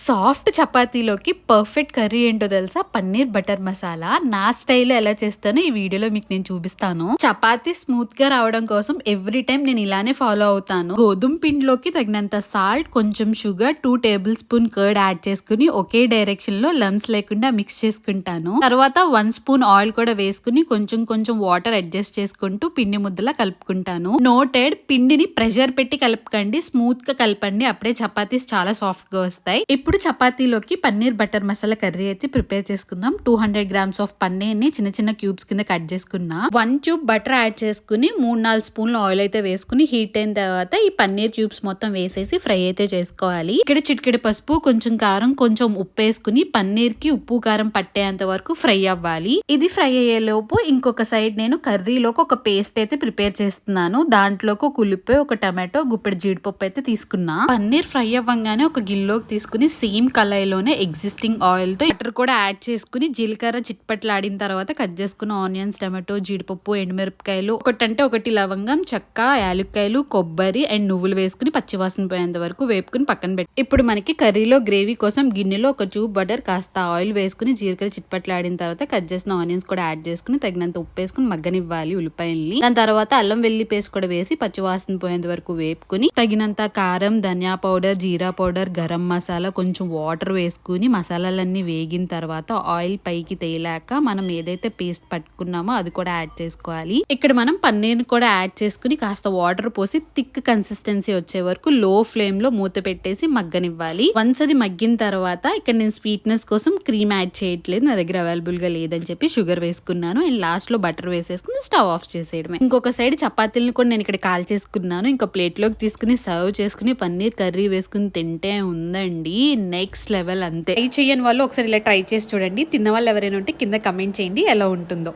Soft చపాతీలోకి perfect curry ఏంటో తెలుసా? పన్నీర్ బటర్ మసాలా. నా స్టైల్లో ఎలా చేస్తానో ఈ వీడియోలో మీకు నేను చూపిస్తాను. చపాతీ స్మూత్ గా రావడం కోసం ఎవ్రీ టైం నేను ఇలానే ఫాలో అవుతాను. గోధుమ పిండిలోకి తగినంత సాల్ట్, కొంచెం sugar, 2 table spoon curd add చేసుకుని ఒకే డైరెక్షన్ లో లమ్స్ లేకుండా మిక్స్ చేసుకుంటాను. తర్వాత 1 స్పూన్ ఆయిల్ కూడా వేసుకుని కొంచెం కొంచెం వాటర్ అడ్జస్ట్ చేసుకుంటూ పిండి ముద్దలా కలుపుకుంటాను. నోటెడ్, పిండిని ప్రెషర్ పెట్టి కలపకండి, స్మూత్ గా కలపండి, అప్పుడే చపాతీస్ చాలా సాఫ్ట్ గా వస్తాయి. ఇప్పుడు చపాతీలోకి పన్నీర్ బటర్ మసాలా కర్రీ అయితే ప్రిపేర్ చేసుకుందాం. 200 గ్రామ్స్ ఆఫ్ పన్నీర్ ని చిన్న చిన్న క్యూబ్స్ కింద కట్ చేసుకున్నా. 1 ట్యూబ్ బటర్ యాడ్ చేసుకుని 3-4 స్పూన్ల ఆయిల్ అయితే వేసుకుని హీట్ అయిన తర్వాత ఈ పన్నీర్ క్యూబ్స్ మొత్తం వేసేసి ఫ్రై అయితే చేసుకోవాలి. ఇక్కడ చిటికెడు పసుపు, కొంచెం కారం, కొంచెం ఉప్పు వేసుకుని పన్నీర్ కి ఉప్పు కారం పట్టేంత వరకు ఫ్రై అవ్వాలి. ఇది ఫ్రై అయ్యే లోపు ఇంకొక సైడ్ నేను కర్రీలోకి ఒక పేస్ట్ అయితే ప్రిపేర్ చేస్తున్నాను. దాంట్లోకి ఒక ఉల్లిపాయ, ఒక టమాటో, గుప్పెడు జీడిపప్పు అయితే తీసుకున్నా. పన్నీర్ ఫ్రై అవ్వగానే ఒక గిన్నెలోకి తీసుకుని సేమ్ కళాయిలోనే ఎగ్జిస్టింగ్ ఆయిల్ తో బటర్ కూడా యాడ్ చేసుకుని జీలకర్ర చిట్పట్లాడిన తర్వాత కట్ చేసుకున్న ఆనియన్స్, టమాటో, జీడిపప్పు, ఎండుమిరపకాయలు, ఒకటంటే ఒకటి లవంగం, చెక్క, యాలక్కాయలు, కొబ్బరి అండ్ నువ్వులు వేసుకుని పచ్చివాసన పోయేంత వరకు వేపుకుని పక్కన పెట్టి ఇప్పుడు మనకి కర్రీలో గ్రేవీ కోసం గిన్నెలో ఒక ట్యూబ్ బటర్, కాస్త ఆయిల్ వేసుకుని జీలకర్ర చిట్పట్లాడిన తర్వాత కట్ చేసిన ఆనియన్స్ కూడా యాడ్ చేసుకుని తగినంత ఉప్పు వేసుకుని మగ్గనివ్వాలి ఉల్లిపాయల్ని. దాని తర్వాత అల్లం వెల్లి పేస్ట్ కూడా వేసి పచ్చివాసన పోయేంత వరకు వేపుకుని తగినంత కారం, ధనియా పౌడర్, జీరా పౌడర్, గరం మసాలా, కొంచెం వాటర్ వేసుకుని మసాలాలన్నీ వేగిన తర్వాత ఆయిల్ పైకి తేలాక మనం ఏదైతే పేస్ట్ పట్టుకున్నామో అది కూడా యాడ్ చేసుకోవాలి. ఇక్కడ మనం పన్నీర్ కూడా యాడ్ చేసుకుని కాస్త వాటర్ పోసి థిక్ కన్సిస్టెన్సీ వచ్చే వరకు లో ఫ్లేమ్ లో మూత పెట్టేసి మగ్గనివ్వాలి. వన్స్ అది మగ్గిన తర్వాత ఇక్కడ నేను స్వీట్నెస్ కోసం క్రీమ్ యాడ్ చేయట్లేదు, నా దగ్గర అవైలబుల్ గా లేదని చెప్పి షుగర్ వేసుకున్నాను. అండ్ లాస్ట్ లో బటర్ వేసేసుకుని స్టవ్ ఆఫ్ చేసేయడమే. ఇంకొక సైడ్ చపాతీలను కూడా నేను ఇక్కడ కాల్ చేసుకున్నాను. ఇంకా ప్లేట్ లోకి తీసుకుని సర్వ్ చేసుకుని పన్నీర్ కర్రీ వేసుకుని తింటే ఉందండి నెక్స్ట్ లెవెల్. అంతే. ట్రై చేయని వాళ్ళు ఒకసారి ఇలా ట్రై చేసి చూడండి. తిన్న వాళ్ళు ఎవరైనా ఉంటే కింద కమెంట్ చేయండి ఎలా ఉంటుందో.